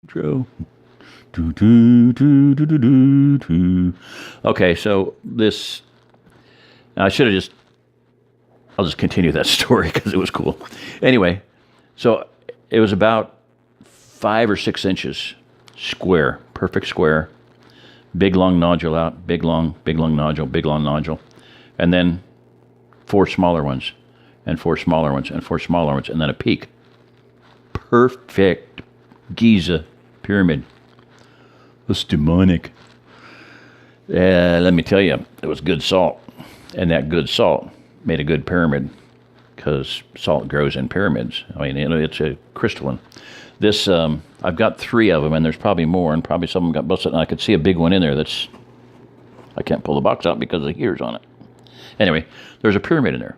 Joe. Do, do, do, do, do, do, do. Okay, so this, I should have just, I'll just continue that story because it was cool. Anyway, so it was about 5 or 6 inches square, perfect square, big long nodule out, big long nodule, big long nodule, and then 4 smaller ones, and 4 smaller ones, and 4 smaller ones, and then a peak. Perfect Giza pyramid. That's demonic. Let me tell you, it was good salt, and that good salt made a good pyramid because salt grows in pyramids. I mean, it's a crystalline. This, I've got 3 of them, and there's probably more, and probably some of them got busted, and I could see a big one in there that's, I can't pull the box out because the heater's on it. Anyway, there's a pyramid in there.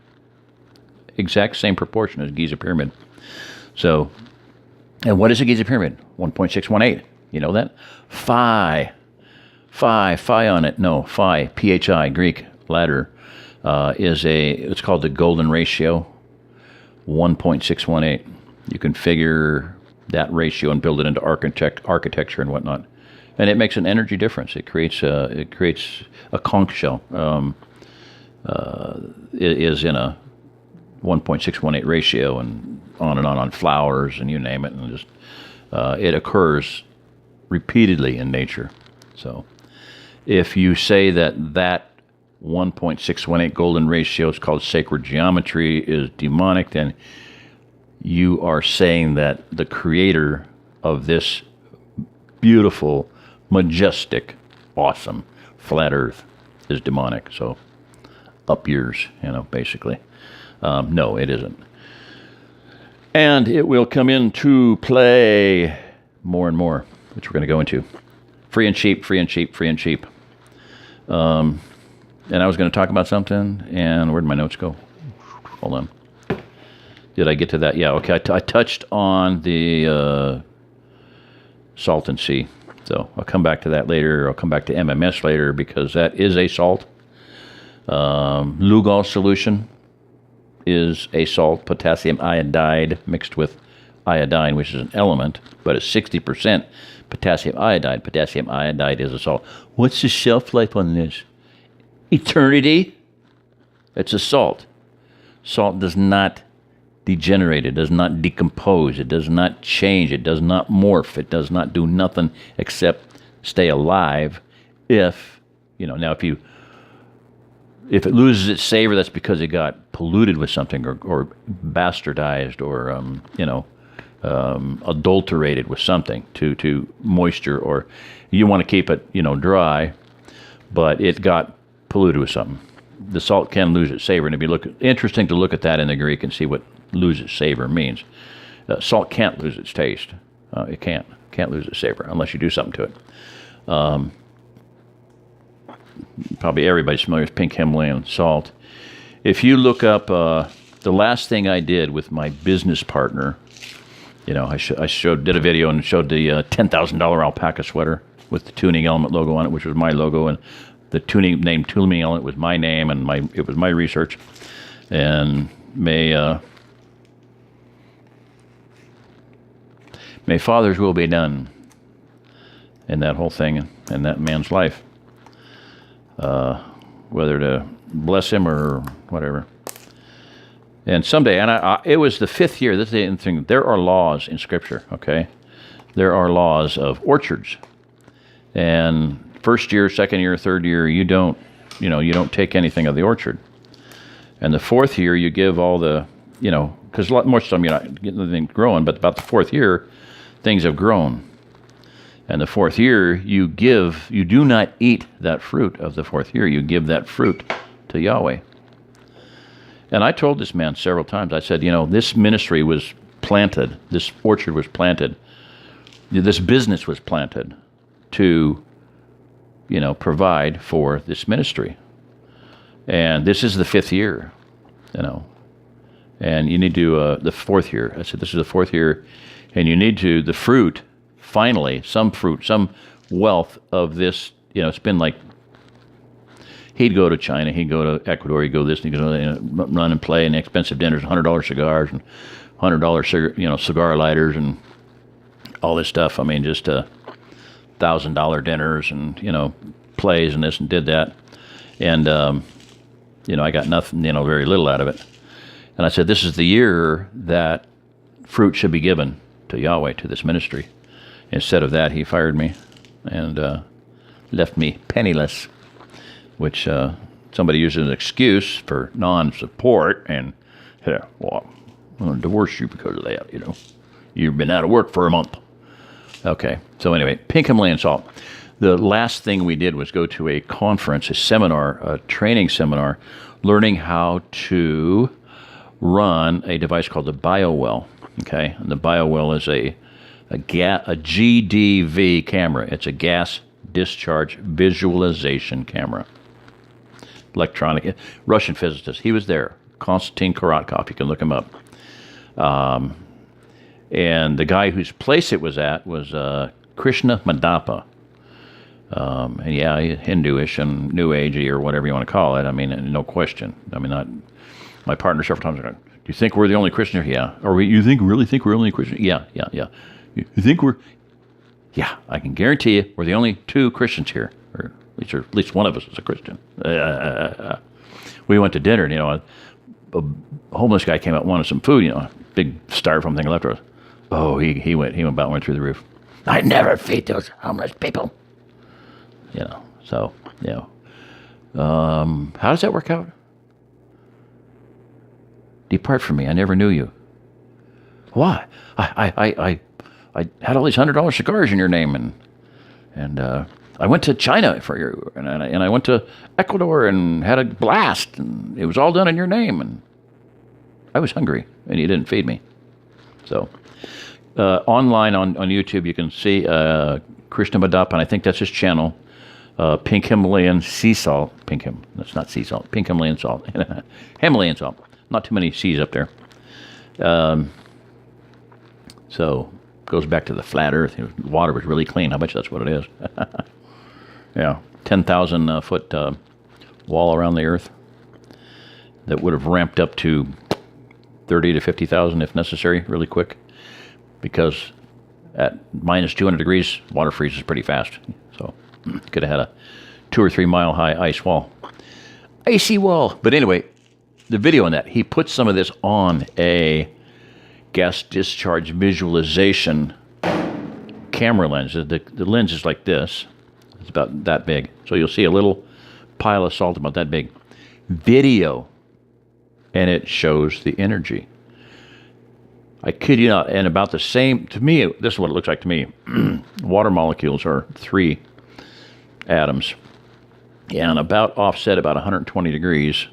Exact same proportion as Giza pyramid. So, and what is a Giza pyramid? 1.618. You know that? Phi on it. No, phi, P-H-I, Greek ladder, it's called the golden ratio, 1.618. You can figure that ratio and build it into architecture and whatnot. And it makes an energy difference. It creates a conch shell. It is in a 1.618 ratio and on flowers and you name it. And just it occurs repeatedly in nature. So if you say that 1.618 golden ratio is called sacred geometry is demonic, then you are saying that the creator of this beautiful, majestic, awesome flat earth is demonic. So up yours, basically. No, it isn't. And it will come into play more and more, which we're going to go into. Free and cheap, free and cheap, free and cheap. And I was going to talk about something, and where'd my notes go? Hold on. Did I get to that? Yeah, okay. I touched on the Salton Sea. So I'll come back to that later. I'll come back to MMS later because that is a salt. Lugol solution is a salt, potassium iodide mixed with iodine, which is an element, but it's 60% potassium iodide. Potassium iodide is a salt. What's the shelf life on this? Eternity. It's a salt. Salt does not degenerate. It does not decompose. It does not change. It does not morph. It does not do nothing except stay alive. If it loses its savor, that's because it got polluted with something or bastardized or adulterated with something to moisture, or you want to keep it dry, but it got polluted with something. The salt can lose its savor, and it'd be interesting to look at that in the Greek and see what lose its savor means. Salt can't lose its taste. It can't lose its savor unless you do something to it. Probably everybody's familiar with pink Himalayan salt. If you look up the last thing I did with my business partner, did a video and showed the $10,000 alpaca sweater with the Tuning Element logo on it, which was my logo, and the tuning element was my name, and it was my research. And may Father's will be done in that whole thing in that man's life. Whether to bless him or whatever. And someday, and it was the 5th year. This is the thing. There are laws in Scripture. Okay, there are laws of orchards, and first year, second year, third year, you don't take anything of the orchard, and the 4th year you give all the, because most of the time you're not getting anything growing, but about the 4th year, things have grown. And the 4th year, you do not eat that fruit of the 4th year. You give that fruit to Yahweh. And I told this man several times, I said, this ministry was planted, this orchard was planted, this business was planted to, provide for this ministry. And this is the 5th year, and you need to, the 4th year. I said, this is the 4th year, and you need to, the fruit, finally, some wealth of this, it's been like, he'd go to China, he'd go to Ecuador, he'd go this, and he'd go run and play, and expensive dinners, $100 cigars, and $100 cigar lighters, and all this stuff. I mean, just $1,000 dinners and, plays and this and did that. And, I got nothing, very little out of it. And I said, this is the year that fruit should be given to Yahweh, to this ministry. Instead of that, he fired me and left me penniless, which somebody used as an excuse for non-support. And, well, I'm going to divorce you because of that, You've been out of work for a month. Okay, so anyway, Pink Himalayan salt. The last thing we did was go to a conference, a seminar, a training seminar, learning how to run a device called the BioWell. Okay, and the BioWell is a GDV camera. It's a gas discharge visualization camera. Electronic, Russian physicist. He was there. Konstantin Korotkov. You can look him up. And the guy whose place it was at was Krishna Madappa. And yeah, Hinduish and New Agey or whatever you want to call it. I mean, no question. I mean, my partner several times are, do you think we're the only Christian here? Yeah. Or you really think we're only Christian? Yeah. You think we're? Yeah, I can guarantee you we're the only two Christians here. Or at least one of us is a Christian. We went to dinner and, a homeless guy came out and wanted some food, big styrofoam thing left to us. Oh, he went through the roof. I never feed those homeless people. So, how does that work out? Depart from me, I never knew you. Why? I had all these $100 cigars in your name, and I went to China for you, and I went to Ecuador and had a blast, and it was all done in your name, and I was hungry, and you didn't feed me. So, online on YouTube, you can see Krishna Madappa, and I think that's his channel, Pink Himalayan Sea Salt. That's not sea salt, Pink Himalayan Salt. Himalayan salt. Not too many seas up there. So, goes back to the flat earth. The water was really clean. I bet you that's what it is. Yeah, 10,000 foot wall around the earth that would have ramped up to 30 to 50,000 if necessary, really quick, because at minus 200 degrees, water freezes pretty fast. So could have had a 2 or 3 mile high icy wall. But anyway, the video on that, he put some of this on a gas discharge visualization camera lens. The lens is like this. It's about that big. So you'll see a little pile of salt about that big. Video, and it shows the energy. I kid you not, and about the same, to me, this is what it looks like to me. Water molecules are 3 atoms, and about offset about 120 degrees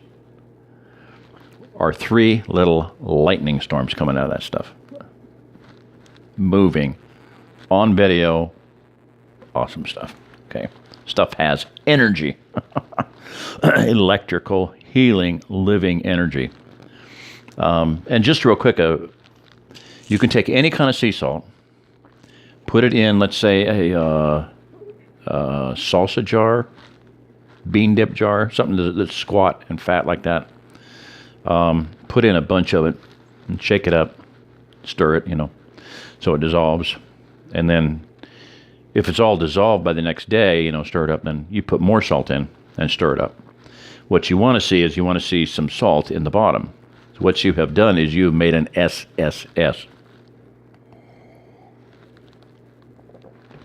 are 3 little lightning storms coming out of that stuff. Moving on video. Awesome stuff. Okay. Stuff has energy. Electrical, healing, living energy. And just real quick, you can take any kind of sea salt, put it in, let's say, a salsa jar, bean dip jar, something that's squat and fat like that. Put in a bunch of it and shake it up, stir it, so it dissolves. And then if it's all dissolved by the next day, stir it up, then you put more salt in and stir it up. What you want to see is you want to see some salt in the bottom. So what you have done is you've made an SSS,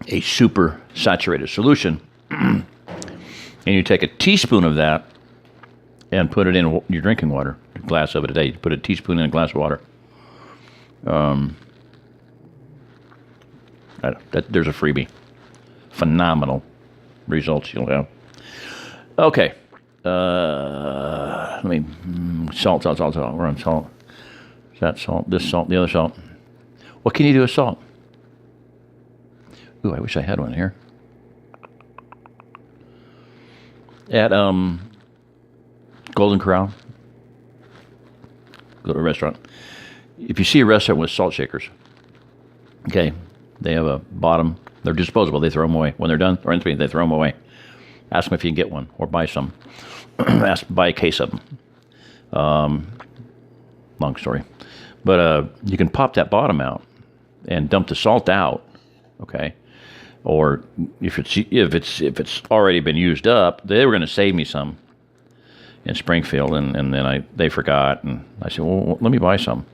a super saturated solution. And you take a teaspoon of that and put it in your drinking water, a glass of it a day. You put a teaspoon in a glass of water. There's a freebie. Phenomenal results you'll have. Okay. Let me salt. We're on salt. That salt, this salt, the other salt. What can you do with salt? Ooh, I wish I had one here. At Golden Corral, go to a restaurant. If you see a restaurant with salt shakers, okay, they have a bottom. They're disposable. They throw them away when they're done. Or in 3, they throw them away. Ask them if you can get one or buy some. Buy a case of them. Long story, but you can pop that bottom out and dump the salt out okay? Or if it's already been used up, they were going to save me some in Springfield, and then they forgot, and I said, well, let me buy some.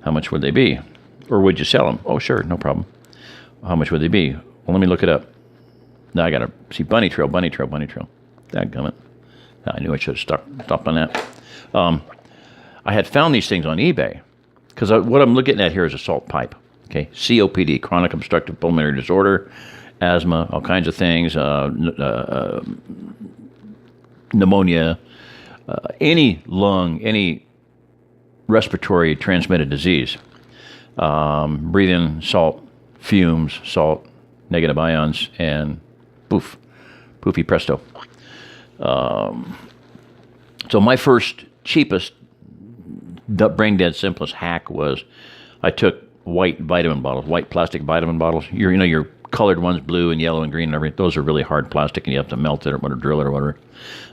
How much would they be? Or would you sell them? Oh, sure, no problem. How much would they be? Well, let me look it up. Now I got to see Bunny Trail. Dadgummit. I knew I should have stopped on that. I had found these things on eBay because what I'm looking at here is a salt pipe. Okay, COPD, chronic obstructive pulmonary disorder, asthma, all kinds of things, pneumonia, any respiratory transmitted disease. Breathe in salt, fumes, salt, negative ions, and poof, poofy presto. So my first, cheapest, brain dead, simplest hack was I took white plastic vitamin bottles. Your colored ones, blue and yellow and green and everything. Those are really hard plastic, and you have to melt it or drill it or whatever.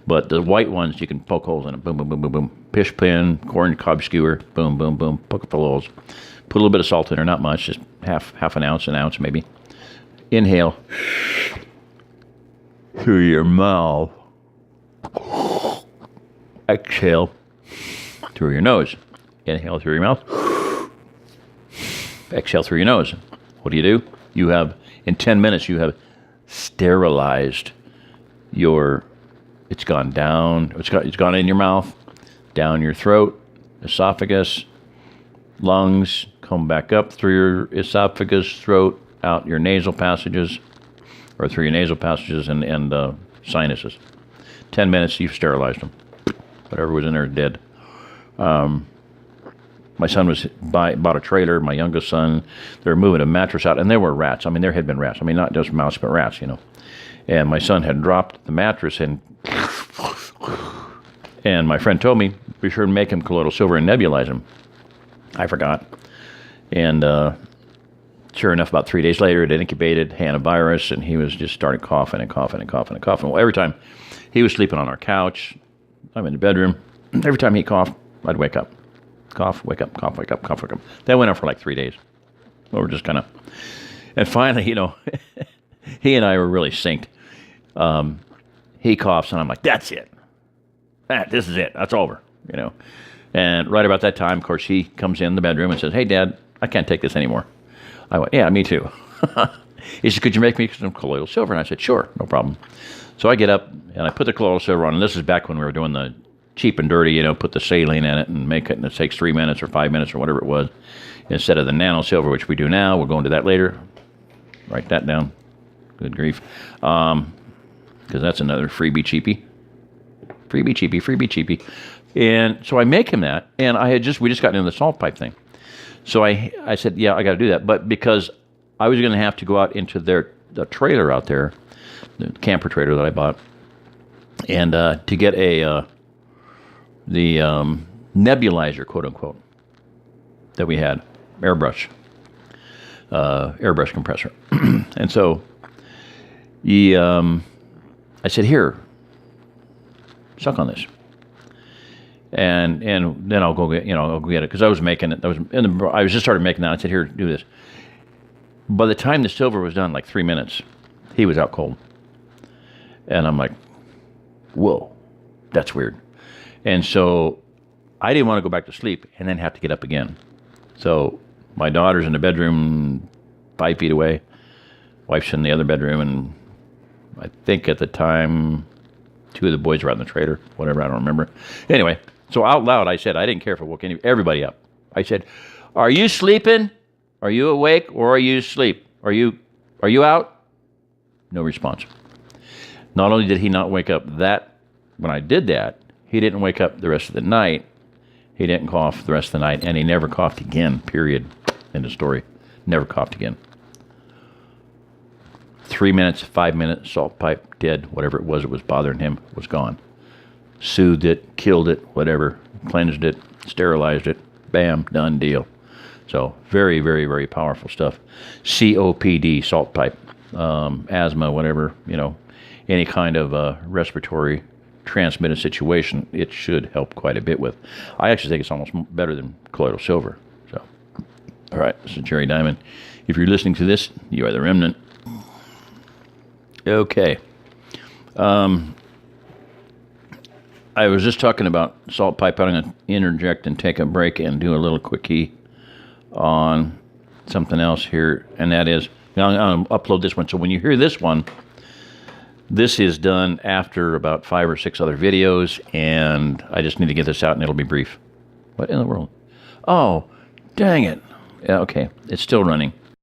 But the white ones, you can poke holes in it. Boom, boom, boom, boom, boom. Pish pin, corn cob skewer. Boom, boom, boom. Poke a couple holes. Put a little bit of salt in there, not much, just half an ounce maybe. Inhale through your mouth. Exhale through your nose. Inhale through your mouth. Exhale through your nose. What do? You have, in 10 minutes, you have sterilized it's gone down, it's gone in your mouth, down your throat, esophagus, lungs, come back up through your esophagus, throat, out your nasal passages, or through your nasal passages and sinuses. 10 minutes, you've sterilized them. Whatever was in there is dead. My son bought a trailer, my youngest son. They were moving a mattress out, and there were rats. I mean, there had been rats. I mean, not just mouse, but rats, And my son had dropped the mattress, and my friend told me, be sure to make him colloidal silver and nebulize him. I forgot. And sure enough, about 3 days later, it incubated hantavirus, and he was just started coughing and coughing and coughing and coughing. Well, every time he was sleeping on our couch, I'm in the bedroom. Every time he coughed, I'd wake up. Cough, wake up, cough, wake up, cough, wake up. That went on for like 3 days. We were just kind of... And finally, he and I were really synced. He coughs, and I'm like, that's it. This is it. That's over, And right about that time, of course, he comes in the bedroom and says, hey, Dad, I can't take this anymore. I went, yeah, me too. He said, could you make me some colloidal silver? And I said, sure, no problem. So I get up, and I put the colloidal silver on, and this is back when we were doing the cheap and dirty, put the saline in it and make it, and it takes 3 minutes or 5 minutes or whatever it was, instead of the nano silver, which we do now. We'll go into that later. Write that down. Good grief. Because that's another freebie cheapie. Freebie cheapie. And so I make him that, and we just got into the salt pipe thing. So I said, yeah, I got to do that. But because I was going to have to go out into the trailer out there, the camper trailer that I bought, and to get the nebulizer, quote unquote, that we had, airbrush compressor. And so I said, here, suck on this. And then I'll go get, I'll go get it, because I was making it. I was just started making that. I said, here, do this. By the time the silver was done, like 3 minutes, he was out cold. And I'm like, whoa, that's weird. And so I didn't want to go back to sleep and then have to get up again. So my daughter's in the bedroom 5 feet away. Wife's in the other bedroom, and I think at the time 2 of the boys were out in the trailer, whatever, I don't remember. Anyway, so out loud I said, I didn't care if it woke everybody up. I said, are you sleeping? Are you awake, or are you asleep? Are you out? No response. Not only did he not wake up when I did that, he didn't wake up the rest of the night. He didn't cough the rest of the night, and he never coughed again, period. End of story. Never coughed again. 3 minutes, 5 minutes, salt pipe, dead, whatever it was bothering him, was gone. Soothed it, killed it, whatever, cleansed it, sterilized it, bam, done deal. So very, very, very powerful stuff. COPD, salt pipe, asthma, whatever, any kind of respiratory transmitted situation, it should help quite a bit with. I actually think it's almost better than colloidal silver. So, all right, this is Jerry Diamond. If you're listening to this, you are the remnant. Okay. I was just talking about salt pipe. I'm going to interject and take a break and do a little quickie on something else here, and that is, I'll upload this one. So when you hear this one, this is done after about 5 or 6 other videos, and I just need to get this out, and it'll be brief. What in the world? Oh, dang it. Yeah, okay, it's still running.